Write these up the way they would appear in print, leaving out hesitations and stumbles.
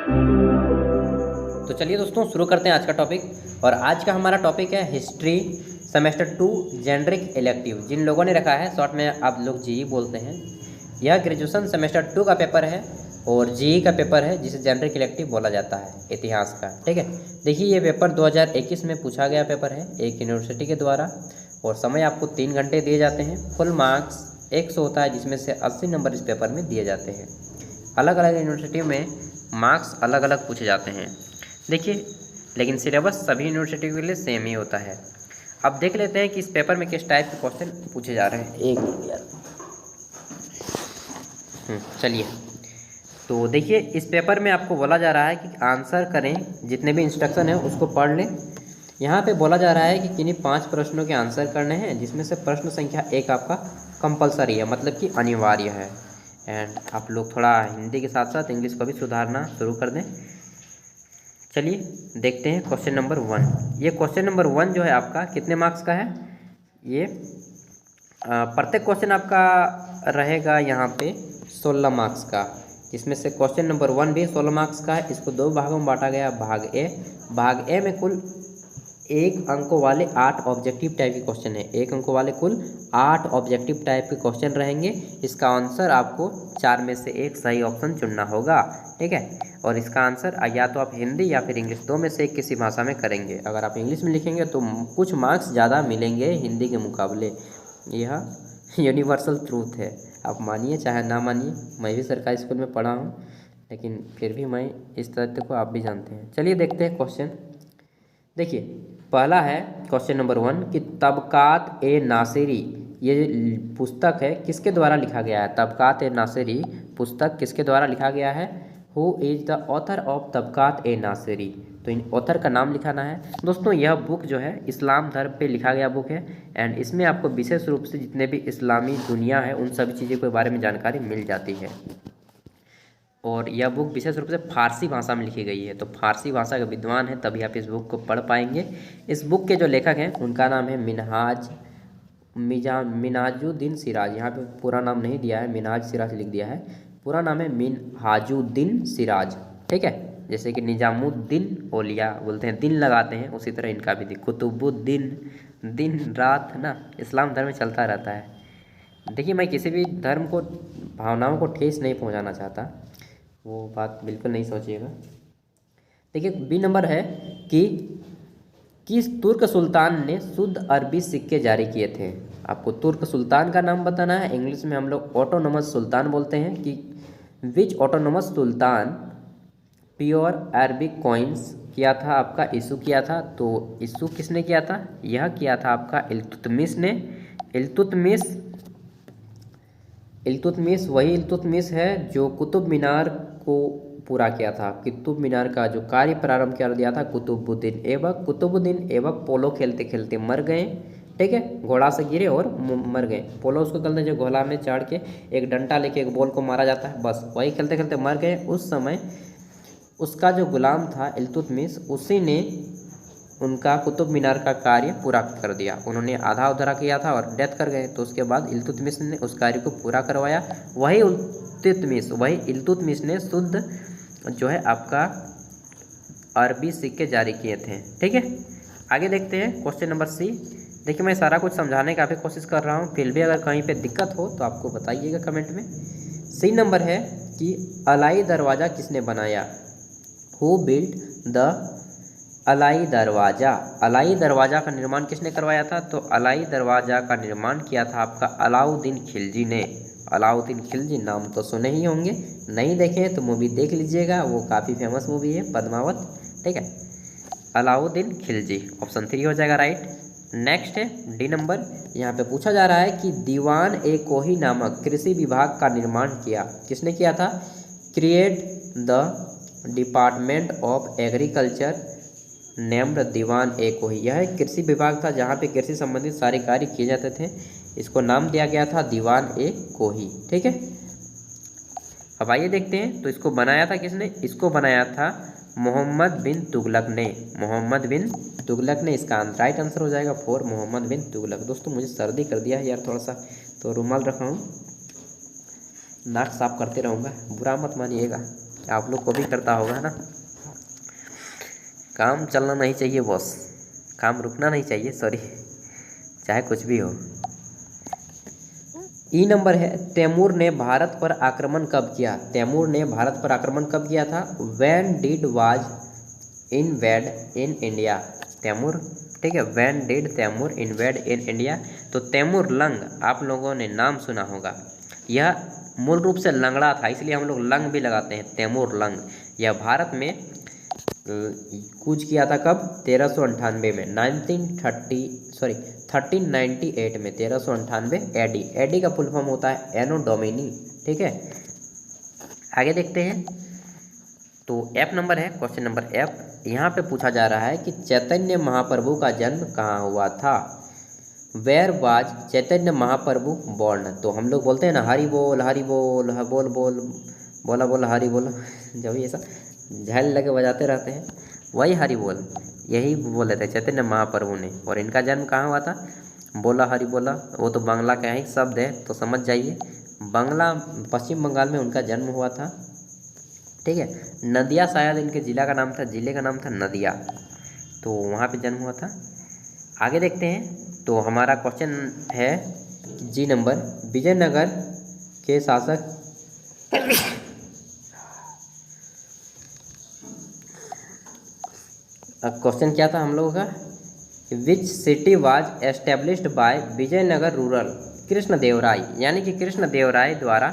तो चलिए दोस्तों शुरू करते हैं आज का टॉपिक। और आज का हमारा टॉपिक है हिस्ट्री सेमेस्टर 2 जेनरिक इलेक्टिव। जिन लोगों ने रखा है शॉर्ट में आप लोग जीई बोलते हैं, यह ग्रेजुएशन सेमेस्टर 2 का पेपर है और जीई का पेपर है जिसे जेनरिक इलेक्टिव बोला जाता है, इतिहास का। ठीक है, देखिए ये पेपर 2021 में पूछा गया पेपर है एक यूनिवर्सिटी के द्वारा, और समय आपको 3 घंटे दिए जाते हैं। फुल मार्क्स 100 होता है, जिसमें से 80 नंबर इस पेपर में दिए जाते हैं। अलग अलग यूनिवर्सिटी में मार्क्स अलग अलग पूछे जाते हैं, देखिए, लेकिन सिलेबस सभी यूनिवर्सिटी के लिए सेम ही होता है। अब देख लेते हैं कि इस पेपर में किस टाइप के क्वेश्चन पूछे जा रहे हैं। एक मिनट यार, चलिए। तो देखिए इस पेपर में आपको बोला जा रहा है कि आंसर करें, जितने भी इंस्ट्रक्शन है उसको पढ़ लें। यहाँ पे बोला जा रहा है कि किन्हीं 5 प्रश्नों के आंसर करने हैं, जिसमें से प्रश्न संख्या 1 आपका कंपलसरी है, मतलब कि अनिवार्य है। एंड आप लोग थोड़ा हिंदी के साथ साथ इंग्लिश को भी सुधारना शुरू कर दें। चलिए देखते हैं क्वेश्चन नंबर 1। ये क्वेश्चन नंबर 1 जो है आपका कितने मार्क्स का है? ये प्रत्येक क्वेश्चन आपका रहेगा यहाँ पे 16 मार्क्स का, जिसमें से क्वेश्चन नंबर 1 भी 16 मार्क्स का है। इसको 2 भागों में बांटा गया। भाग ए में कुल 1 अंकों वाले 8 ऑब्जेक्टिव टाइप के क्वेश्चन है। 1 अंकों वाले कुल 8 ऑब्जेक्टिव टाइप के क्वेश्चन रहेंगे। इसका आंसर आपको 4 में से एक सही ऑप्शन चुनना होगा। ठीक है, और इसका आंसर या तो आप हिंदी या फिर इंग्लिश, 2 में से एक किसी भाषा में करेंगे। अगर आप इंग्लिश में लिखेंगे तो कुछ मार्क्स ज़्यादा मिलेंगे हिंदी के मुकाबले। यह यूनिवर्सल ट्रूथ है, आप मानिए चाहे ना मानिए। मैं भी सरकारी स्कूल में पढ़ा हूँ, लेकिन फिर भी मैं इस तथ्य को आप भी जानते हैं। चलिए देखते हैं क्वेश्चन। देखिए पहला है क्वेश्चन नंबर 1 कि तबकात ए नासिरी, ये पुस्तक है किसके द्वारा लिखा गया है? तबकात ए नासिरी पुस्तक किसके द्वारा लिखा गया है? Who is the author of Tabaqat i Nasiri? तो इन ऑथर का नाम लिखाना है। दोस्तों यह बुक जो है इस्लाम धर्म पे लिखा गया बुक है, एंड इसमें आपको विशेष रूप से जितने भी इस्लामी दुनिया है उन सभी चीज़ों के बारे में जानकारी मिल जाती है। और यह बुक विशेष रूप से फारसी भाषा में लिखी गई है, तो फारसी भाषा के विद्वान हैं तभी आप इस बुक को पढ़ पाएंगे। इस बुक के जो लेखक हैं उनका नाम है मिनहाजुद्दीन सिराज। यहाँ पे पूरा नाम नहीं दिया है, मिनहाज सिराज लिख दिया है। पूरा नाम है मिनहाजुद्दीन सिराज। ठीक है, जैसे कि निजामुद्दीन औलिया बोलते हैं, दिन लगाते हैं, उसी तरह इनका भी कुतुबुद्दीन, दिन रात ना इस्लाम धर्म में चलता रहता है। देखिए मैं किसी भी धर्म को भावनाओं को ठेस नहीं पहुंचाना चाहता, वो बात बिल्कुल नहीं सोचिएगा। देखिए बी नंबर है कि किस तुर्क सुल्तान ने शुद्ध अरबी सिक्के जारी किए थे? आपको तुर्क सुल्तान का नाम बताना है। इंग्लिश में हम लोग ऑटोनोमस सुल्तान बोलते हैं कि विच ऑटोनोमस सुल्तान प्योर अरबिक कॉइन्स किया था, आपका इशू किया था। तो इशू किसने किया था? यह किया था आपका इल्तुतमिश ने। इल्तुतमिश वही इल्तुतमिश है जो कुतुब मीनार को पूरा किया था। कुतुब मीनार का जो कार्य प्रारंभ कर दिया था कुतुबुद्दीन ऐबक पोलो खेलते खेलते मर गए। ठीक है, घोड़ा से गिरे और मर गए। पोलो उसको खेलते हैं जो घोड़ा में चढ़ के एक डंडा लेके एक बॉल को मारा जाता है, बस वही खेलते खेलते मर गए। उस समय उसका जो गुलाम था इल्तुतमिश, उसी ने उनका कुतुब मीनार का कार्य पूरा कर दिया। उन्होंने आधा अधूरा किया था और डेथ कर गए, तो उसके बाद इल्तुतमिश ने उस कार्य को पूरा करवाया। वही इल्तुतमिश ने शुद्ध जो है आपका अरबी सिक्के जारी किए थे। ठीक है, आगे देखते हैं क्वेश्चन नंबर सी। देखिए मैं सारा कुछ समझाने का भी कोशिश कर रहा हूँ, फिर भी अगर कहीं पे दिक्कत हो तो आपको बताइएगा कमेंट में। सी नंबर है कि अलाई दरवाज़ा किसने बनाया? हु बिल्ट द अलाई दरवाज़ा? अलाई दरवाज़ा का निर्माण किसने करवाया था? तो अलाई दरवाज़ा का निर्माण किया था आपका अलाउद्दीन खिलजी ने। अलाउद्दीन खिलजी नाम तो सुने ही होंगे, नहीं देखे तो मूवी देख लीजिएगा, वो काफ़ी फेमस मूवी है पद्मावत। ठीक है, अलाउद्दीन खिलजी, ऑप्शन 3 हो जाएगा राइट। नेक्स्ट है डी नंबर। यहाँ पे पूछा जा रहा है कि दीवान ए कोही नामक कृषि विभाग का निर्माण किया, किसने किया था? Create the department of agriculture named Diwan i Kohi. यह कृषि विभाग था जहाँ पे कृषि संबंधित सारे कार्य किए जाते थे, इसको नाम दिया गया था दीवान ए कोही। ठीक है, अब आइए देखते हैं तो इसको बनाया था किसने? इसको बनाया था मोहम्मद बिन तुगलक ने। मोहम्मद बिन तुगलक ने इसका राइट आंसर हो जाएगा 4, मोहम्मद बिन तुगलक। दोस्तों मुझे सर्दी कर दिया है यार थोड़ा सा, तो रुमाल रखा हूँ, नाक साफ करते रहूँगा, बुरा मत मानिएगा। आप लोग को भी करता होगा ना। काम चलना नहीं चाहिए बॉस, काम रुकना नहीं चाहिए, सॉरी, चाहे कुछ भी हो। ई नंबर है, तैमूर ने भारत पर आक्रमण कब किया? तैमूर ने भारत पर आक्रमण कब किया था? When did was invade in India? Timur, ठीक है, when did Timur invade in India? तो तैमूर लंग आप लोगों ने नाम सुना होगा, यह मूल रूप से लंगड़ा था, इसलिए हम लोग लंग भी लगाते हैं, तैमूर लंग। यह भारत में कूच किया था कब? 1398 में, 1398 में, 1398 एडी। एडी का फुल फॉर्म होता है एनो डोमिनी, ठीक है। आगे देखते हैं, तो एफ नंबर है, क्वेश्चन नंबर एफ। यहाँ पे पूछा जा रहा है कि चैतन्य महाप्रभु का जन्म कहाँ हुआ था? Where was Chaitanya Mahaprabhu born? तो हम लोग बोलते हैं ना, हरि बोल हरि बोल, बोल बोल, बोला बोला हरि बोल, जब ये सब झाल लगे बजाते रहते हैं, वही हरि बोल, यही बोले थे चैतन्य महाप्रभु ने। और इनका जन्म कहाँ हुआ था? बोला हरि बोला, वो तो बांग्ला का ही शब्द है, तो समझ जाइए, बांग्ला, पश्चिम बंगाल में उनका जन्म हुआ था, ठीक है। नदिया शायद इनके ज़िला का नाम था, ज़िले का नाम था नदिया, तो वहाँ पे जन्म हुआ था। आगे देखते हैं, तो हमारा क्वेश्चन है जी नंबर, विजयनगर के शासक अब क्वेश्चन क्या था हम लोगों का? Which city was established by Vijayanagar rural? Krishnadevaraya, यानी कि कृष्णदेवराय द्वारा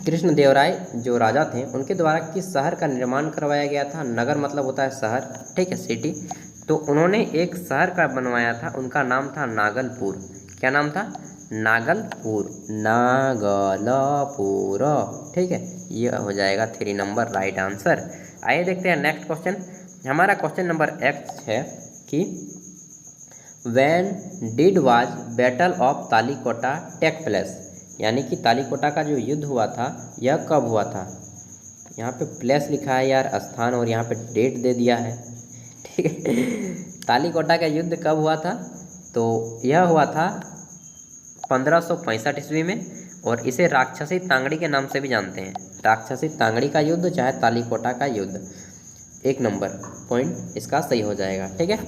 कृष्णदेवराय जो राजा थे उनके द्वारा किस शहर का निर्माण करवाया गया था? नगर मतलब होता है शहर, ठीक है, सिटी। तो उन्होंने एक शहर का बनवाया था, उनका नाम था नागलपुर। क्या नाम था? नागलपुर, नागलपुर, ठीक है। ये हो जाएगा 3 नंबर राइट आंसर। आइए देखते हैं नेक्स्ट क्वेश्चन। हमारा क्वेश्चन नंबर एक्स है कि when did was battle of Talikota take place? यानी कि तालीकोटा का जो युद्ध हुआ था यह कब हुआ था? यहाँ पे प्लेस लिखा है यार, स्थान, और यहाँ पे डेट दे दिया है, ठीक है। तालीकोटा का युद्ध कब हुआ था? तो यह हुआ था 1565 ईस्वी में, और इसे राक्षसी तांगड़ी के नाम से भी जानते हैं। राक्षसी तांगड़ी का युद्ध चाहे तालीकोटा का युद्ध, 1 नंबर पॉइंट इसका सही हो जाएगा, ठीक है।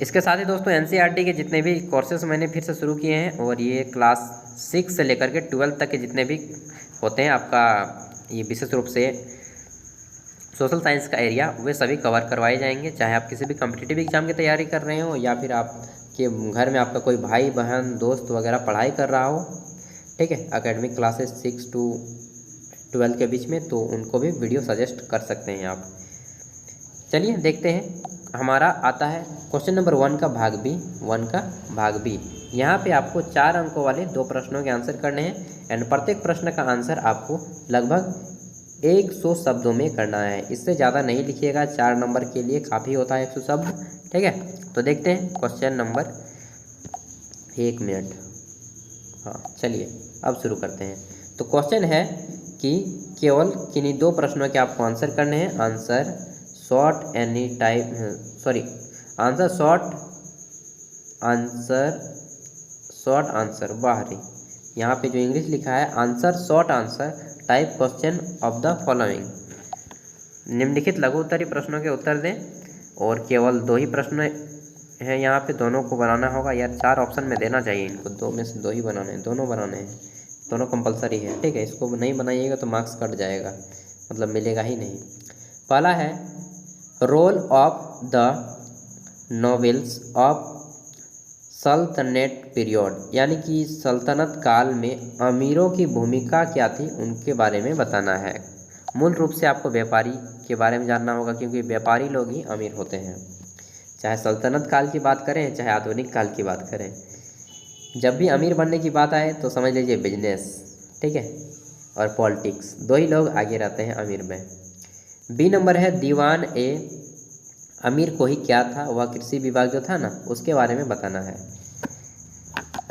इसके साथ ही दोस्तों एनसीईआरटी के जितने भी कोर्सेज मैंने फिर से शुरू किए हैं, और ये क्लास 6 से लेकर के 12 तक के जितने भी होते हैं आपका, ये विशेष रूप से सोशल साइंस का एरिया, वे सभी कवर करवाए जाएंगे। चाहे आप किसी भी कॉम्पिटिटिव एग्जाम की तैयारी कर रहे हो, या फिर आपके घर में आपका कोई भाई बहन दोस्त वगैरह पढ़ाई कर रहा हो, ठीक है, एकेडमिक क्लासेस 6 to 12 के बीच में, तो उनको भी वीडियो सजेस्ट कर सकते हैं आप। चलिए देखते हैं, हमारा आता है क्वेश्चन नंबर 1 का भाग बी। यहाँ पे आपको 4 अंकों वाले 2 प्रश्नों के आंसर करने हैं, एंड प्रत्येक प्रश्न का आंसर आपको लगभग 100 शब्दों में करना है, इससे ज़्यादा नहीं लिखिएगा, 4 नंबर के लिए काफ़ी होता है 100 शब्द, ठीक है। तो देखते हैं क्वेश्चन नंबर, 1 मिनट, हाँ चलिए अब शुरू करते हैं। तो क्वेश्चन है कि केवल किन्हीं 2 प्रश्नों के आपको आंसर करने हैं। Answer short any type, sorry, answer answer बाहरी, यहाँ पे जो इंग्लिश लिखा है, answer short answer type question of the following. निम्नलिखित लघु उत्तरीय प्रश्नों के उत्तर दें, और केवल 2 ही प्रश्न हैं यहाँ पे, दोनों को बनाना होगा यार, 4 ऑप्शन में देना चाहिए इनको, 2 में से 2 ही बनाने हैं, दोनों बनाने हैं, दोनों कंपलसरी है, ठीक है। इसको नहीं बनाइएगा तो मार्क्स कट जाएगा, मतलब मिलेगा ही नहीं। पहला है role of the novels of Saltanat period, यानी कि सल्तनत काल में अमीरों की भूमिका क्या थी, उनके बारे में बताना है। मूल रूप से आपको व्यापारी के बारे में जानना होगा, क्योंकि व्यापारी लोग ही अमीर होते हैं, चाहे सल्तनत काल की बात करें चाहे आधुनिक काल की बात करें। जब भी अमीर बनने की बात आए तो समझ लीजिए बिजनेस, ठीक है, और पॉलिटिक्स, 2 ही लोग आगे रहते हैं अमीर में। बी नंबर है दीवान ए अमीर को ही क्या था, वह कृषि विभाग जो था ना, उसके बारे में बताना है।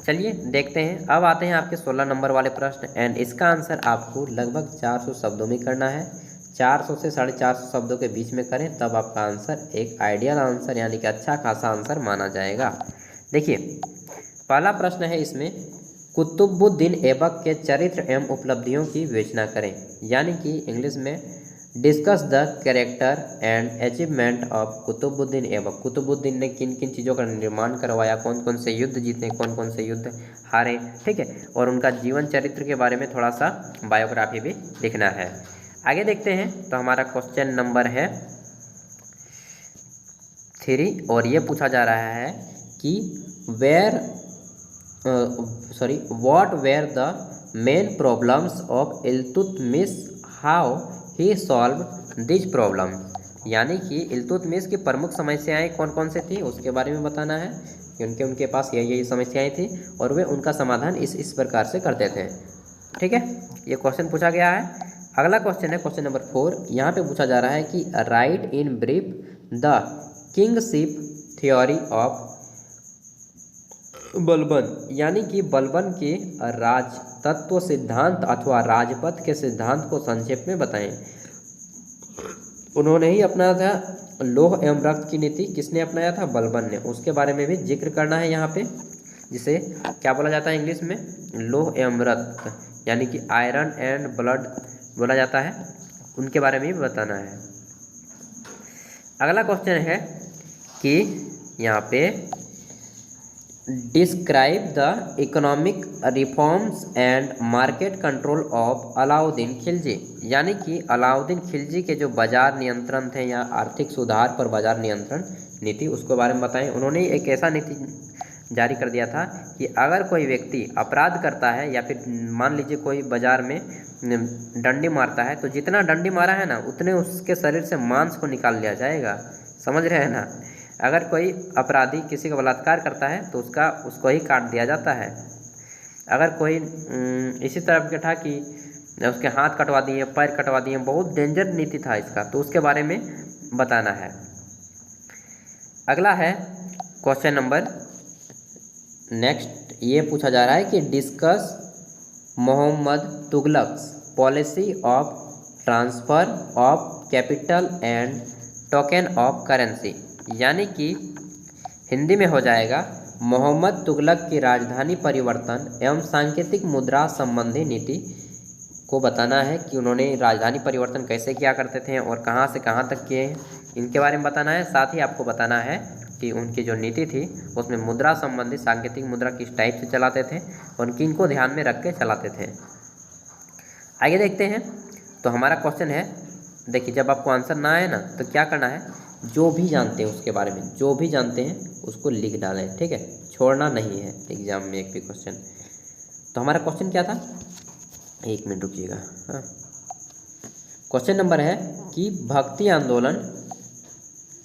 चलिए देखते हैं, अब आते हैं आपके 16 नंबर वाले प्रश्न, एंड इसका आंसर आपको लगभग 400 शब्दों में करना है। 400 से 450 शब्दों के बीच में करें, तब आपका आंसर एक आइडियल आंसर, यानी कि अच्छा खासा आंसर माना जाएगा। देखिए पहला प्रश्न है इसमें, कुतुबुद्दीन ऐबक के चरित्र एवं उपलब्धियों की विवेचना करें। यानी कि इंग्लिश में discuss the character and achievement of Qutbuddin Aibak. Qutbuddin ने किन किन चीज़ों का निर्माण करवाया, कौन कौन से युद्ध जीते, कौन कौन से युद्ध हारे, ठीक है, और उनका जीवन चरित्र के बारे में थोड़ा सा बायोग्राफी भी लिखना है। आगे देखते हैं। तो हमारा क्वेश्चन नंबर है 3 और ये पूछा जा रहा है कि what were the main problems of Iltutmish, how he solve this problem. यानी कि इल्तुतमिश की प्रमुख समस्याएं कौन कौन से थी उसके बारे में बताना है कि उनके पास यही समस्याएं थी और वे उनका समाधान इस प्रकार से करते थे। ठीक है, ये क्वेश्चन पूछा गया है। अगला क्वेश्चन है क्वेश्चन नंबर 4। यहाँ पे पूछा जा रहा है कि right in brief the kingship theory of Balban. यानी कि बलबन के राजतत्व सिद्धांत अथवा राजपथ के सिद्धांत को संक्षेप में बताएं। उन्होंने ही अपनाया था लौह एवं रक्त की नीति। किसने अपनाया था? बलबन ने। उसके बारे में भी जिक्र करना है यहाँ पे, जिसे क्या बोला जाता है इंग्लिश में? लौह एवं रक्त, यानी कि आयरन एंड ब्लड बोला जाता है, उनके बारे में भी बताना है। अगला क्वेश्चन है कि यहाँ पे describe the economic reforms and market control of Alauddin Khilji. यानी कि अलाउद्दीन खिलजी के जो बाजार नियंत्रण थे या आर्थिक सुधार पर बाजार नियंत्रण नीति, उसके बारे में बताएं। उन्होंने एक ऐसा नीति जारी कर दिया था कि अगर कोई व्यक्ति अपराध करता है या फिर मान लीजिए कोई बाजार में डंडी मारता है, तो जितना डंडी मारा है ना उतने उसके शरीर से मांस को निकाल लिया जाएगा। समझ रहे हैं ना? अगर कोई अपराधी किसी का बलात्कार करता है तो उसको ही काट दिया जाता है। अगर कोई इसी तरह के था कि उसके हाथ कटवा दिए, पैर कटवा दिए, बहुत डेंजर नीति था इसका, तो उसके बारे में बताना है। अगला है क्वेश्चन नंबर नेक्स्ट, ये पूछा जा रहा है कि discuss Mohammad Tughlaq policy of transfer of capital and token of currency. यानी कि हिंदी में हो जाएगा मोहम्मद तुगलक की राजधानी परिवर्तन एवं सांकेतिक मुद्रा संबंधी नीति को बताना है कि उन्होंने राजधानी परिवर्तन कैसे किया करते थे और कहाँ से कहाँ तक किए हैं, इनके बारे में बताना है। साथ ही आपको बताना है कि उनकी जो नीति थी उसमें मुद्रा संबंधी सांकेतिक मुद्रा किस टाइप से चलाते थे और किनको ध्यान में रख के चलाते थे। आगे देखते हैं। तो हमारा क्वेश्चन है, देखिए जब आपको आंसर ना आए ना तो क्या करना है, जो भी जानते हैं उसके बारे में, जो भी जानते हैं उसको लिख डालें। ठीक है, छोड़ना नहीं है एग्जाम में एक भी क्वेश्चन। तो हमारा क्वेश्चन क्या था, 1 मिनट रुकिएगा। हाँ, क्वेश्चन नंबर है कि भक्ति आंदोलन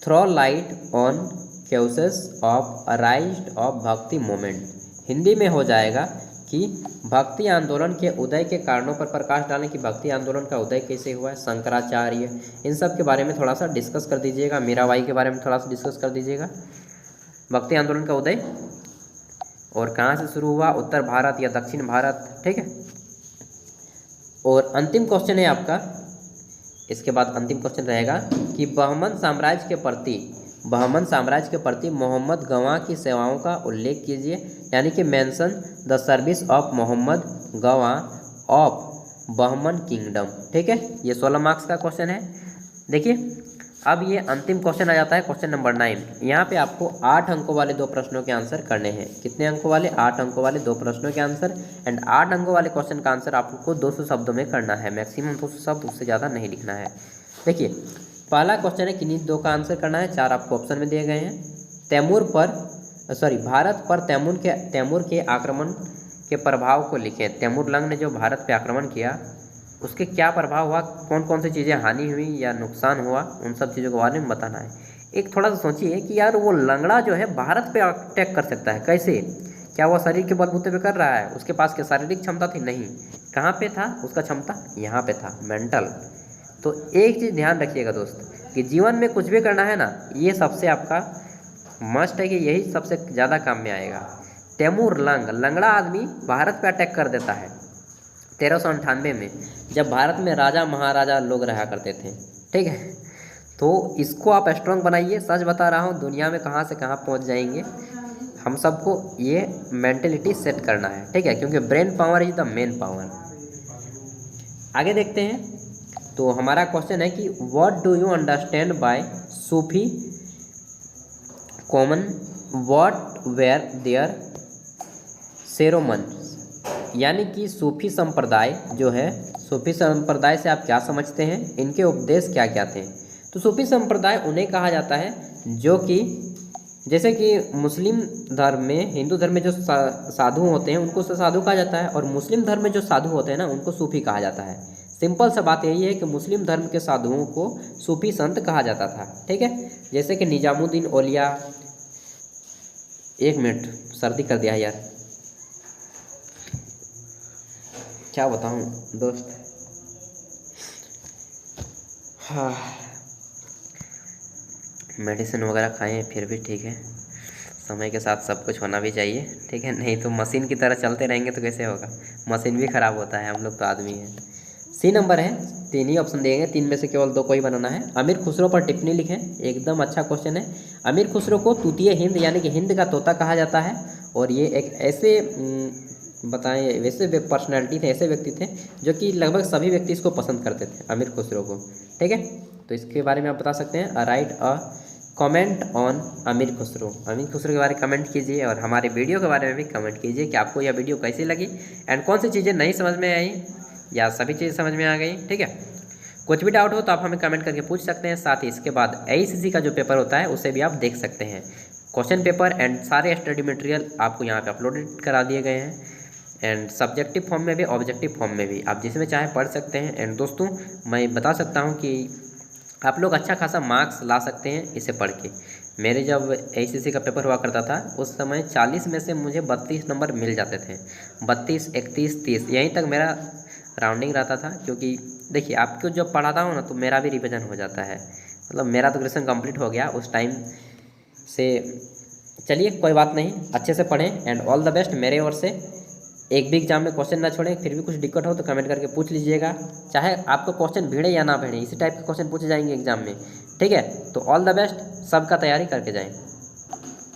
throw light on cases of rise of Bhakti movement. Hindi में हो जाएगा कि भक्ति आंदोलन के उदय के कारणों पर प्रकाश डालें कि भक्ति आंदोलन का उदय कैसे हुआ है, शंकराचार्य, इन सब के बारे में थोड़ा सा डिस्कस कर दीजिएगा। मीराबाई के बारे में थोड़ा सा डिस्कस कर दीजिएगा। भक्ति आंदोलन का उदय और कहाँ से शुरू हुआ, उत्तर भारत या दक्षिण भारत। ठीक है, और अंतिम क्वेश्चन है आपका, इसके बाद अंतिम क्वेश्चन रहेगा कि बहमन साम्राज्य के प्रति मोहम्मद गवाह की सेवाओं का उल्लेख कीजिए। यानी कि mention the service of Mohammad Gawan of Bahman kingdom. ठीक है, ये 16 मार्क्स का क्वेश्चन है। देखिए अब ये अंतिम क्वेश्चन आ जाता है क्वेश्चन नंबर 9। यहाँ पे आपको 8 अंकों वाले 2 प्रश्नों के आंसर करने हैं। कितने अंकों वाले? 8 अंकों वाले 2 प्रश्नों के आंसर। एंड 8 अंकों वाले क्वेश्चन का आंसर आपको 200 शब्दों में करना है, मैक्सिमम 200 शब्द, उससे ज़्यादा नहीं लिखना है। देखिए पहला क्वेश्चन है किन्हीं 2 का आंसर करना है। 4 आपको ऑप्शन में दिए गए हैं। भारत पर तैमूर के आक्रमण के प्रभाव को लिखें। तैमूर लंग ने जो भारत पे आक्रमण किया उसके क्या प्रभाव हुआ, कौन कौन सी चीज़ें हानि हुई या नुकसान हुआ, उन सब चीज़ों के बारे में बताना है। एक थोड़ा सा सोचिए कि यार वो लंगड़ा जो है भारत पे अटैक कर सकता है कैसे? क्या वो शरीर के बलबूते पे कर रहा है? उसके पास क्या शारीरिक क्षमता थी? नहीं। कहाँ पे था उसका क्षमता? यहाँ पे था, मेंटल। तो एक चीज़ ध्यान रखिएगा दोस्त कि जीवन में कुछ भी करना है ना, ये सबसे आपका मस्ट है कि यही सबसे ज़्यादा काम में आएगा। तैमूर लंग, लंगड़ा आदमी भारत पे अटैक कर देता है 1398 में, जब भारत में राजा महाराजा लोग रहा करते थे। ठीक है, तो इसको आप स्ट्रॉन्ग बनाइए। सच बता रहा हूँ, दुनिया में कहाँ से कहाँ पहुँच जाएंगे। हम सबको ये मेंटेलिटी सेट करना है, ठीक है, क्योंकि brain power is the main power. आगे देखते हैं। तो हमारा क्वेश्चन है कि what do you understand by Sufi common what were their sermon, यानी कि सूफी संप्रदाय जो है, सूफी संप्रदाय से आप क्या समझते हैं, इनके उपदेश क्या क्या थे। तो सूफी संप्रदाय उन्हें कहा जाता है जो कि जैसे कि मुस्लिम धर्म में, हिंदू धर्म में जो साधु होते हैं उनको साधु कहा जाता है, और मुस्लिम धर्म में जो साधु होते हैं ना उनको सूफी कहा जाता है। सिंपल सा बात यही है कि मुस्लिम धर्म के साधुओं को सूफी संत कहा जाता था, ठीक है। जैसे कि निजामुद्दीन औलिया, एक मिनट सर्दी कर दिया यार, क्या बताऊं दोस्त। हाँ, मेडिसिन वगैरह खाएं फिर भी ठीक है, समय के साथ सब कुछ होना भी चाहिए, ठीक है, नहीं तो मशीन की तरह चलते रहेंगे तो कैसे होगा, मशीन भी ख़राब होता है, हम लोग तो आदमी हैं। सी नंबर है, 3 ही ऑप्शन देंगे, 3 में से केवल 2 को ही बनाना है। अमीर खुसरो पर टिप्पणी लिखें, एकदम अच्छा क्वेश्चन है। अमीर खुसरो को तूतीय हिंद यानी कि हिंद का तोता कहा जाता है, और ये एक ऐसे बताएं वैसे पर्सनैलिटी थे, ऐसे व्यक्ति थे जो कि लगभग सभी व्यक्ति इसको पसंद करते थे, अमीर खुसरो को, ठीक है। तो इसके बारे में आप बता सकते हैं, राइट अ कमेंट ऑन अमीर खुसरो। अमीर खुसरो के बारे में कमेंट कीजिए, और हमारे वीडियो के बारे में भी कमेंट कीजिए कि आपको यह वीडियो कैसी लगी एंड कौन सी चीज़ें नहीं समझ में आई या सभी चीज़ें समझ में आ गई, ठीक है। कुछ भी डाउट हो तो आप हमें कमेंट करके पूछ सकते हैं। साथ ही इसके बाद AICC का जो पेपर होता है उसे भी आप देख सकते हैं। क्वेश्चन पेपर एंड सारे स्टडी मटेरियल आपको यहाँ पे अपलोडेड करा दिए गए हैं, एंड सब्जेक्टिव फॉर्म में भी ऑब्जेक्टिव फॉर्म में भी, आप जिसमें चाहे पढ़ सकते हैं। एंड दोस्तों मैं बता सकता हूँ कि आप लोग अच्छा खासा मार्क्स ला सकते हैं इसे पढ़ के। मेरे जब AICC का पेपर हुआ करता था उस समय 40 में से मुझे 32 नंबर मिल जाते थे, 32, 31, 30 यहीं तक मेरा राउंडिंग रहता था। क्योंकि देखिए आपको जब पढ़ाता हूँ ना तो मेरा भी रिवीजन हो जाता है, मतलब मेरा तो ग्रेजुएशन कंप्लीट हो गया उस टाइम से। चलिए कोई बात नहीं, अच्छे से पढ़ें एंड ऑल द बेस्ट मेरे ओर से। एक भी एग्जाम में क्वेश्चन ना छोड़ें, फिर भी कुछ दिक्कत हो तो कमेंट करके पूछ लीजिएगा, चाहे आपको क्वेश्चन भिड़े या ना भिड़े, इसी टाइप के क्वेश्चन पूछे जाएंगे एग्जाम में, ठीक है। तो ऑल द बेस्ट, सबका तैयारी करके जाएं।